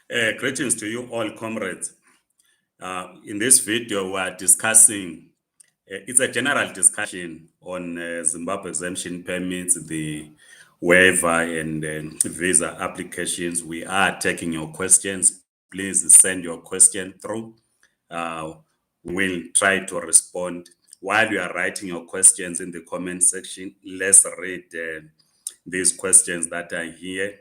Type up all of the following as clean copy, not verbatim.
Greetings to you all, comrades. In this video, we are discussing, it's a general discussion on Zimbabwe exemption permits, the waiver and visa applications. We are taking your questions. Please send your question through. Uh, we'll try to respond. While you are writing your questions in the comment section, let's read these questions that are here.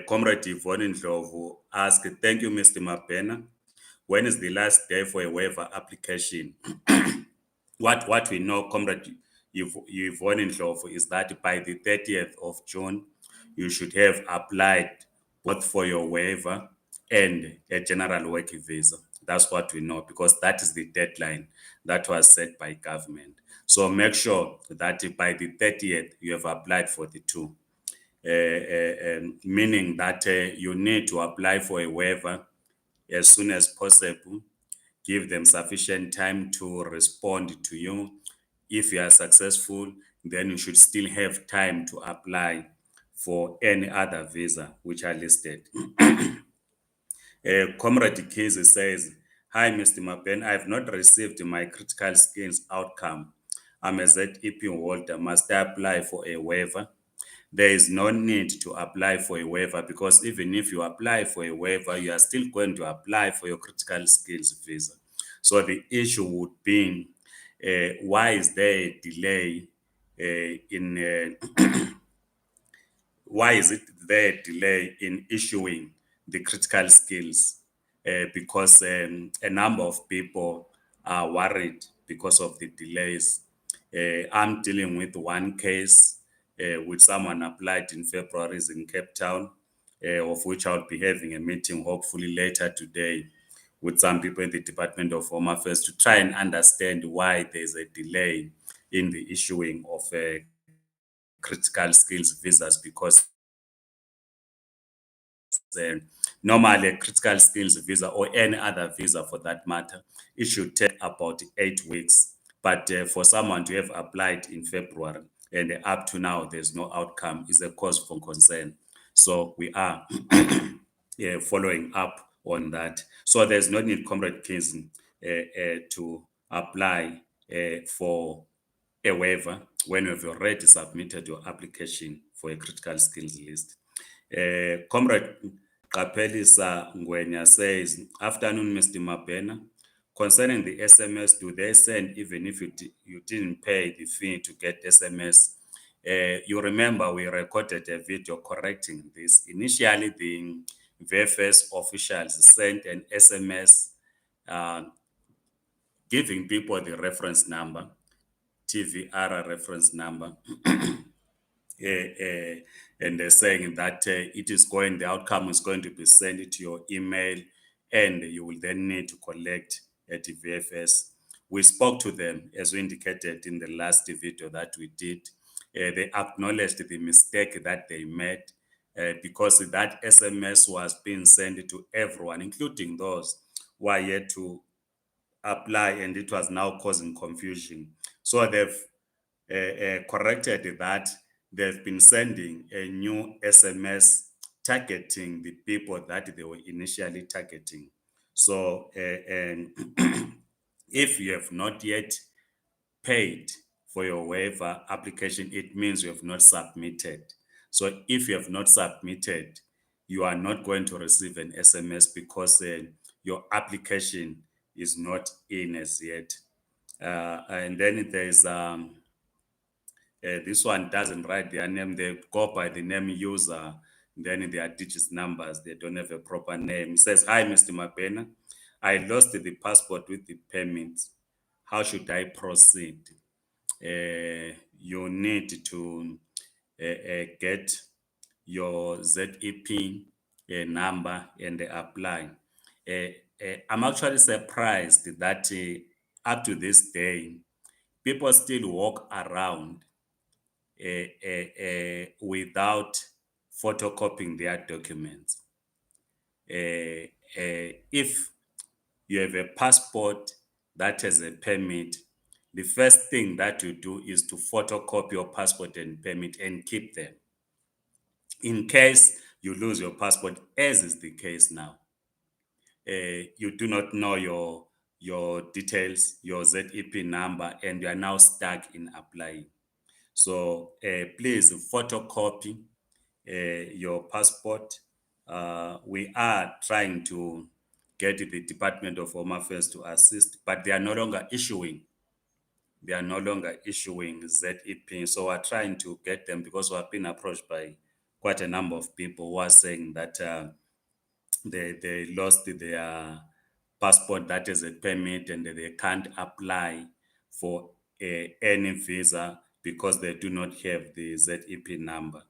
Comrade Yvonne Ndlovu asked, thank you, Mr. Mabena. When is the last day for a waiver application? What we know, Comrade Yvonne Ndlovu, is that by the 30th of June, you should have applied both for your waiver and a general work visa. That's what we know, because that is the deadline that was set by government. So make sure that by the 30th, you have applied for the two. Meaning that you need to apply for a waiver as soon as possible. Give them sufficient time to respond to you. If you are successful, then you should still have time to apply for any other visa which are listed. Comrade Kizi says, hi, Mr. Mapen, I have not received my critical skills outcome. I'm a ZEP holder. Must I apply for a waiver? There is no need to apply for a waiver, because even if you apply for a waiver, you are still going to apply for your critical skills visa. So the issue would be, why is there a delay why is it there a delay in issuing the critical skills? Because a number of people are worried because of the delays. I'm dealing with one case with someone applied in February in Cape Town, of which I'll be having a meeting hopefully later today with some people in the Department of Home Affairs to try and understand why there's a delay in the issuing of critical skills visas, because normally a critical skills visa, or any other visa for that matter, it should take about 8 weeks. But for someone to have applied in February and up to now there's no outcome is a cause for concern. So we are following up on that. So there's no need, Comrade Kinsey, to apply for a waiver when you've already submitted your application for a critical skills list. Comrade Kapelisa Ngwenya says, afternoon, Mr. Mabena. Concerning the SMS, do they send even if you didn't pay the fee to get SMS? You remember we recorded a video correcting this. Initially, the VFS officials sent an SMS giving people the reference number, TVR reference number, and they're saying that the outcome is going to be sent to your email, and you will then need to collect at the VFS. We spoke to them, as we indicated in the last video that we did. They acknowledged the mistake that they made, because that SMS was being sent to everyone, including those who are yet to apply, and it was now causing confusion. So they've corrected that. They've been sending a new SMS targeting the people that they were initially targeting. So if you have not yet paid for your waiver application, it means you have not submitted. So if you have not submitted, you are not going to receive an SMS, because your application is not in as yet. And then there's this one doesn't write their name. They go by the name user. Then their digits numbers. They don't have a proper name. It says, hi, Mr. Mabena. I lost the passport with the permit. How should I proceed? You need to get your ZEP number and apply. I'm actually surprised that up to this day, people still walk around without photocopying their documents. If you have a passport that has a permit, the first thing that you do is to photocopy your passport and permit and keep them. In case you lose your passport, as is the case now, you do not know your details, your ZEP number, and you are now stuck in applying. So please photocopy your passport. We are trying to get the Department of Home Affairs to assist, but they are no longer issuing. They are no longer issuing ZEP. So we're trying to get them, because we have been approached by quite a number of people who are saying that they lost their passport, that is a permit, and they can't apply for any visa because they do not have the ZEP number.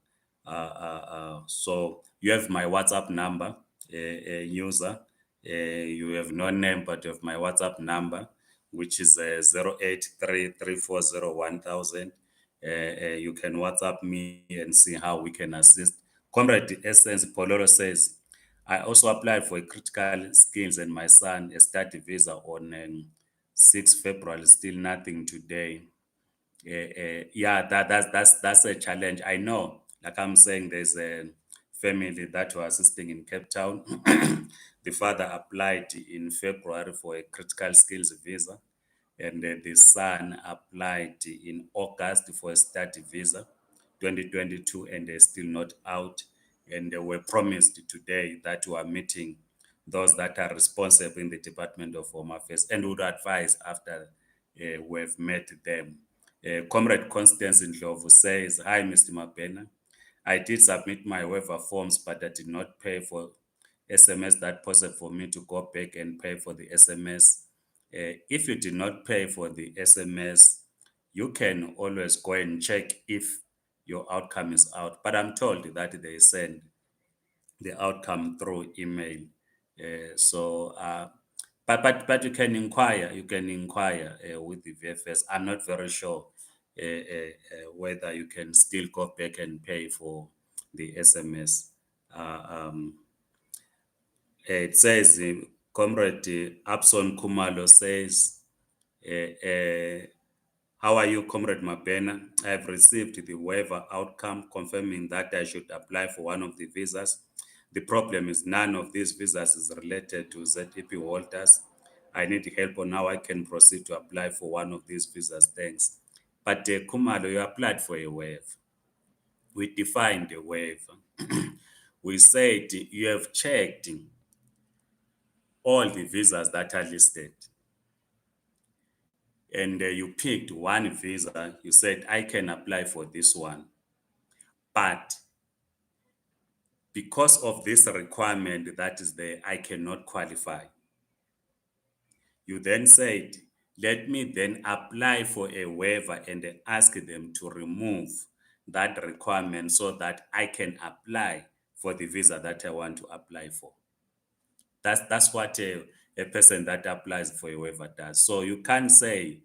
So you have my WhatsApp number, user. You have no name, but you have my WhatsApp number, which is 0833401000. You can WhatsApp me and see how we can assist. Comrade Essence Poloro says, I also applied for a critical skills and my son a study visa on 6 February, still nothing today. Yeah, that's a challenge. I know, like I'm saying, there's a family that were assisting in Cape Town. The father applied in February for a critical skills visa, and the son applied in August for a study visa, 2022, and they're still not out. And they were promised today that we are meeting those that are responsible in the Department of Home Affairs and would advise after we've met them. Comrade Constance Ndlovu says, hi, Mr. Mabena. I did submit my waiver forms, but I did not pay for SMS. That possible for me to go back and pay for the SMS. If you did not pay for the SMS, you can always go and check if your outcome is out. But I'm told that they send the outcome through email. But you can inquire. You can inquire with the VFS. I'm not very sure whether you can still go back and pay for the SMS. It says, Comrade Abson Kumalo says, how are you, Comrade Mabena? I have received the waiver outcome confirming that I should apply for one of the visas. The problem is none of these visas is related to ZEP holders. I need help on how I can proceed to apply for one of these visas. Thanks. But Kumalo, you applied for a waiver. We defined a waiver. We said you have checked all the visas that are listed, and you picked one visa. You said, I can apply for this one. But because of this requirement that is there, I cannot qualify. You then said, let me then apply for a waiver and ask them to remove that requirement so that I can apply for the visa that I want to apply for. That's what a person that applies for a waiver does. So you can't say,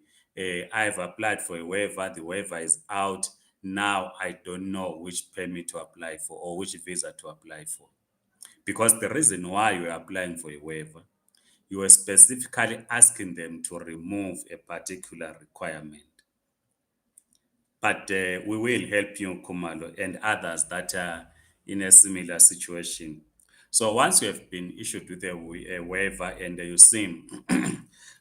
I've applied for a waiver, the waiver is out. Now I don't know which permit to apply for or which visa to apply for. Because the reason why you're applying for a waiver, you are specifically asking them to remove a particular requirement. But we will help you, Kumalo, and others that are in a similar situation. So once you have been issued with a waiver and you seem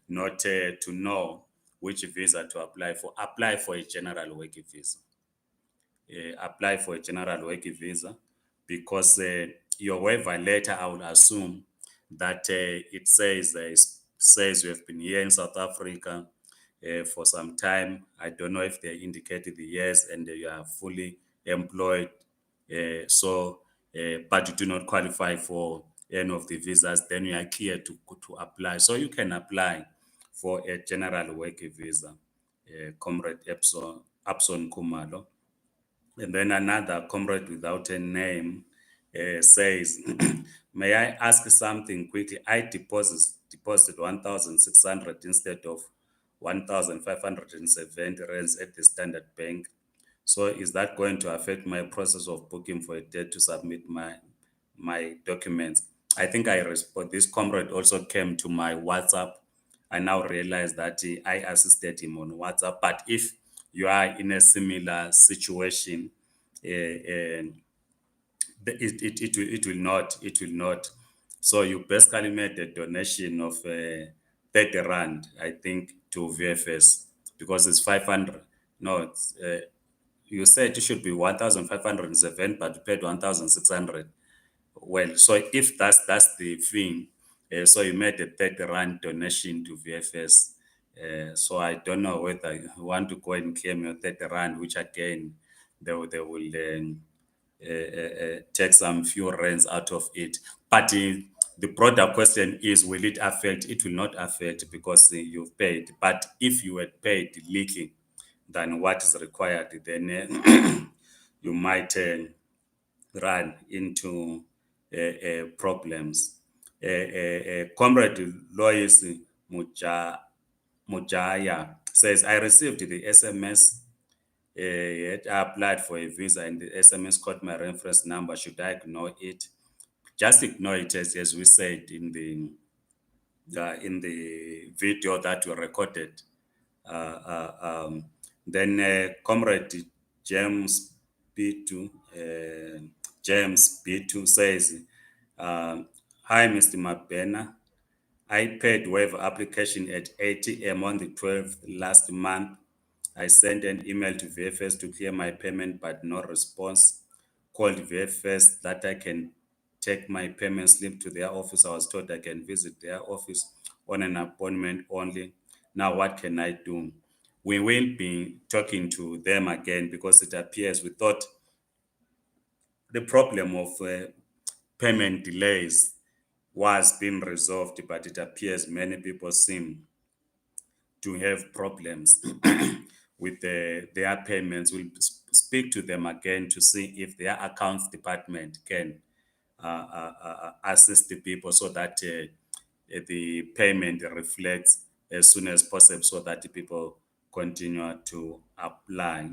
not to know which visa to apply for a general work visa. Apply for a general work visa, because your waiver letter, I would assume that it says you have been here in South Africa for some time. I don't know if they indicated the years and you are fully employed. But you do not qualify for any of the visas, then you are clear to apply. So you can apply for a general work visa, Comrade Abson Kumalo. And then another comrade without a name says, may I ask something quickly? I deposited 1,600 instead of 1,570 rands at the Standard Bank. So is that going to affect my process of booking for a date to submit my documents? I think this comrade also came to my WhatsApp. I now realize that I assisted him on WhatsApp. But if you are in a similar situation, it will not So you basically made a donation of 30 Rand, I think, to VFS because it's 500. No, you said it should be 1,507, but you paid 1,600. Well, so if that's the thing, so you made a 30 Rand donation to VFS. So I don't know whether you want to go and claim your 30 Rand, which again, they will take some few rands out of it. But the broader question is, will it affect? It will not affect because you've paid. But if you had paid little than what is required, then you might run into problems. Comrade Lois Mujaya says, I received the SMS. I applied for a visa and the SMS got my reference number. Should I ignore it? Just ignore it, as we said in the video that we recorded. Then Comrade James B2, James B2 says, hi, Mr. Mabena. I paid waiver application at 8 a.m. on the 12th last month. I sent an email to VFS to clear my payment, but no response. Called VFS that I can take my payment slip to their office. I was told I can visit their office on an appointment only. Now, what can I do? We will be talking to them again because it appears we thought the problem of payment delays was being resolved, but it appears many people seem to have problems with their payments. We'll speak to them again to see if their accounts department can assist the people so that the payment reflects as soon as possible so that the people continue to apply.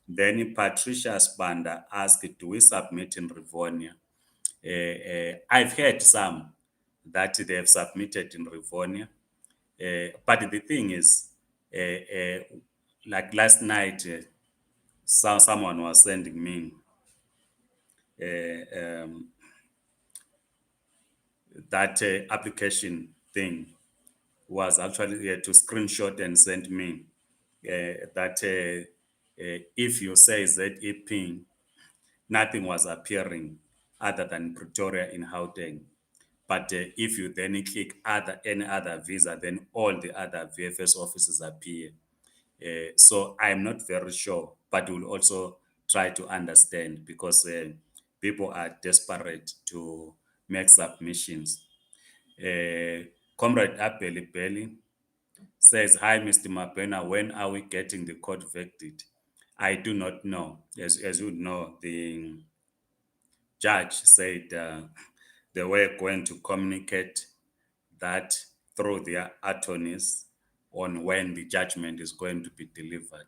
Then Patricia Spanda asked, do we submit in Rivonia? I've heard some that they have submitted in Rivonia. But the thing is, like last night, someone was sending me that application thing was actually to screenshot and send me that if you say ZEP, nothing was appearing other than Pretoria in Gauteng. But if you then click any other visa, then all the other VFS offices appear. So I'm not very sure, but we'll also try to understand because people are desperate to make submissions. Comrade Abeli Belly says, hi, Mr. Mabena, when are we getting the court verdict? I do not know. As you know, the judge said they were going to communicate that through their attorneys on when the judgment is going to be delivered.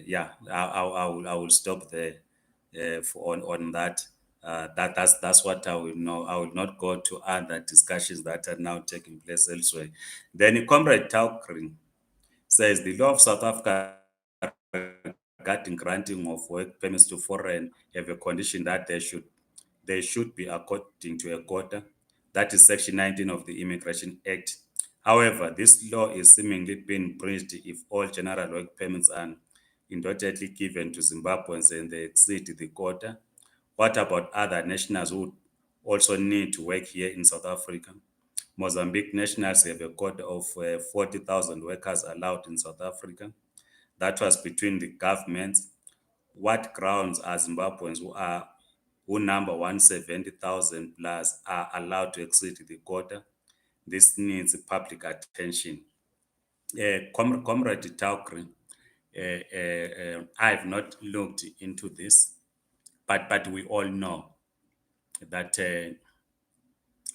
Yeah, I will stop there on that. That's what I will know. I will not go to other discussions that are now taking place elsewhere. Then Comrade Taukring says the law of South Africa regarding granting of work permits to foreign have a condition that they should be according to a quota. That is Section 19 of the Immigration Act. However, this law is seemingly being breached if all general work permits are independently given to Zimbabweans and they exceed the quota. What about other nationals who also need to work here in South Africa? Mozambique nationals have a quota of 40,000 workers allowed in South Africa. That was between the governments. What grounds are Zimbabweans who number 170,000 plus are allowed to exceed the quota? This needs public attention. Comrade Taukri, I've not looked into this, but we all know that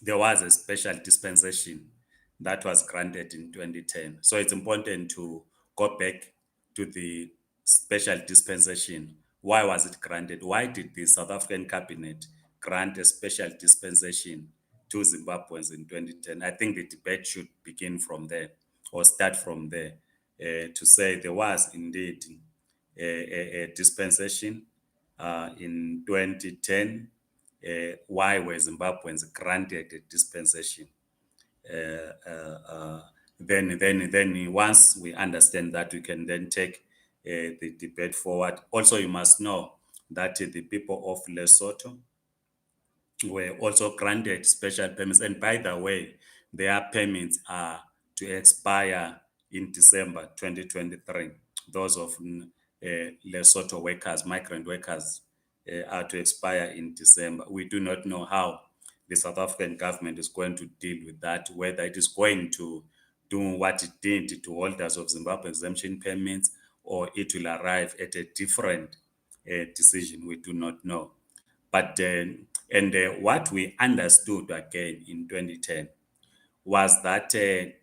there was a special dispensation that was granted in 2010. So it's important to go back to the special dispensation. Why was it granted? Why did the South African cabinet grant a special dispensation to Zimbabweans in 2010? I think the debate should begin from there or start from there to say there was indeed a dispensation in 2010 why were Zimbabweans granted a dispensation. Then once we understand that, we can then take the debate forward. Also, you must know that the people of Lesotho were also granted special permits. And by the way, their permits are to expire in December 2023. Those of Lesotho workers, migrant workers, are to expire in December. We do not know how the South African government is going to deal with that, whether it is going to do what it did to holders of Zimbabwe exemption permits, or it will arrive at a different decision. We do not know. But what we understood again in 2010 was that the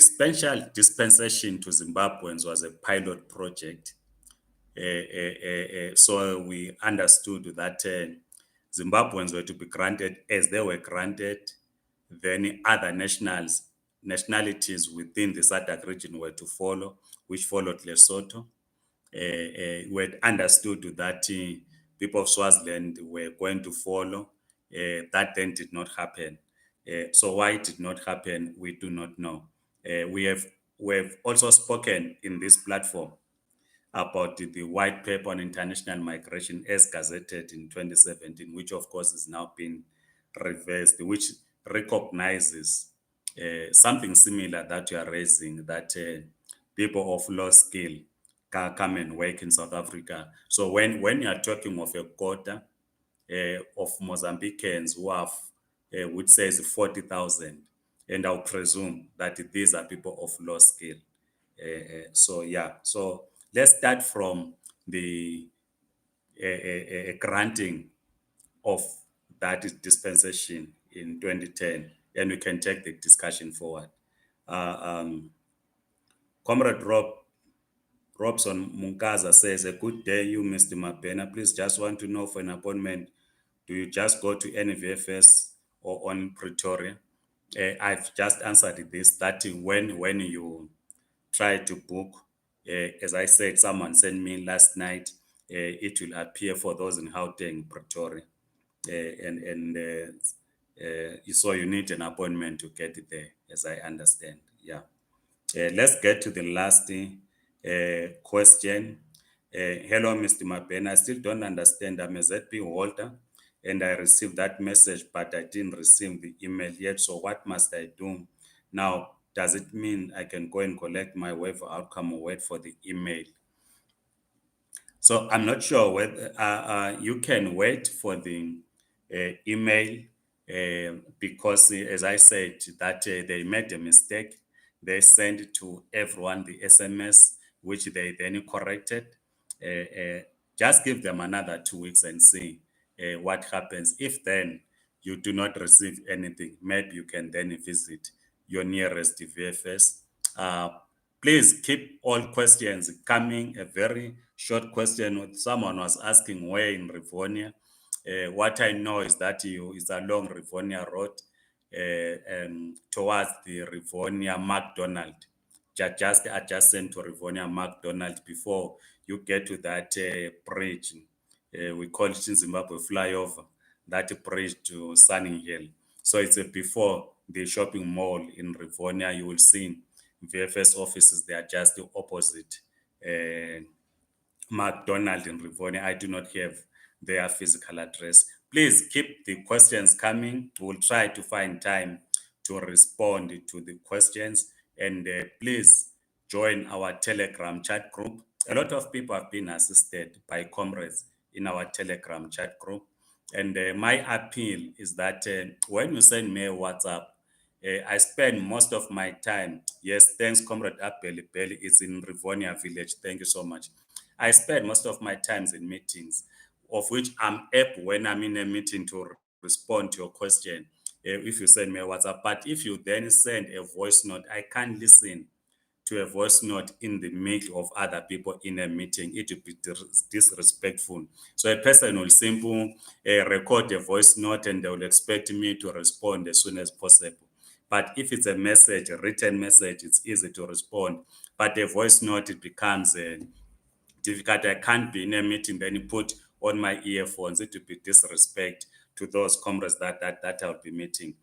special dispensation to Zimbabweans was a pilot project. So we understood that Zimbabweans were to be granted as they were granted. Then other nationalities within the SADC region were to follow, which followed Lesotho. We had understood that people of Swaziland were going to follow. That then did not happen. So why it did not happen, we do not know. We have also spoken in this platform about the white paper on international migration as gazetted in 2017, which of course is now being reversed, which recognizes something similar that you are raising, that people of low skill can come and work in South Africa. So when you are talking of a quota of Mozambicans who have, which says 40,000, and I'll presume that these are people of low skill. So let's start from the granting of that dispensation in 2010, and we can take the discussion forward. Comrade Robson Munkaza says, "A good day, you, Mr. Mabena. Please just want to know, for an appointment, do you just go to any VFS or on Pretoria?" I've just answered this, that when you try to book, as I said, someone sent me last night, it will appear for those in Gauteng, Pretoria. So you need an appointment to get it there, as I understand. Yeah. Let's get to the last question. Hello, Mr. Mabena. I still don't understand. I'm a ZP holder and I received that message, but I didn't receive the email yet. So what must I do now? Does it mean I can go and collect my waiver outcome or wait for the email? So I'm not sure whether you can wait for the email because, as I said, that they made a mistake. They sent to everyone the SMS, which they then corrected. Just give them another 2 weeks and see what happens. If then you do not receive anything, maybe you can then visit your nearest VFS. Please keep all questions coming. A very short question. Someone was asking where in Rivonia. What I know is that is along Rivonia Road towards the Rivonia McDonald, just adjacent to Rivonia McDonald before you get to that bridge. We call it in Zimbabwe flyover, that bridge to Sunning Hill. So it's before the shopping mall in Rivonia. You will see VFS offices, they are just the opposite McDonald in Rivonia. I do not have their physical address. Please keep the questions coming. We'll try to find time to respond to the questions. And please join our Telegram chat group. A lot of people have been assisted by comrades in our Telegram chat group. And my appeal is that when you send me a WhatsApp, I spend most of my time. Yes, thanks, Comrade Abeli Belly. It's in Rivonia Village. Thank you so much. I spend most of my times in meetings, of which I'm able when I'm in a meeting to respond to your question if you send me a WhatsApp. But if you then send a voice note, I can't listen to a voice note in the middle of other people in a meeting. It would be disrespectful. So a person will simply record a voice note and they will expect me to respond as soon as possible. But if it's a message, a written message, it's easy to respond. But a voice note, it becomes difficult. I can't be in a meeting, then you put on my earphones. It would be disrespect to those comrades that I'll be meeting.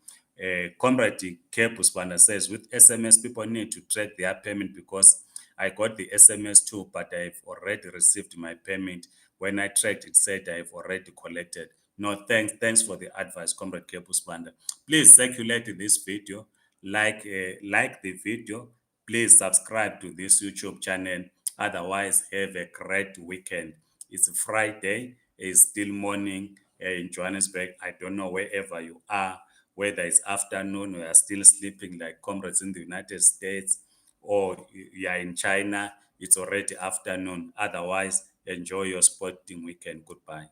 Comrade Kepusbana says, with SMS, people need to track their payment because I got the SMS too, but I've already received my payment. When I tracked, it said I've already collected. No, thanks for the advice, Comrade Kepusbana. Please circulate this video, like the video. Please subscribe to this YouTube channel. Otherwise, have a great weekend. It's Friday. It's still morning in Johannesburg. I don't know wherever you are, whether it's afternoon or you are still sleeping like comrades in the United States, or you are in China, it's already afternoon. Otherwise, enjoy your sporting weekend. Goodbye.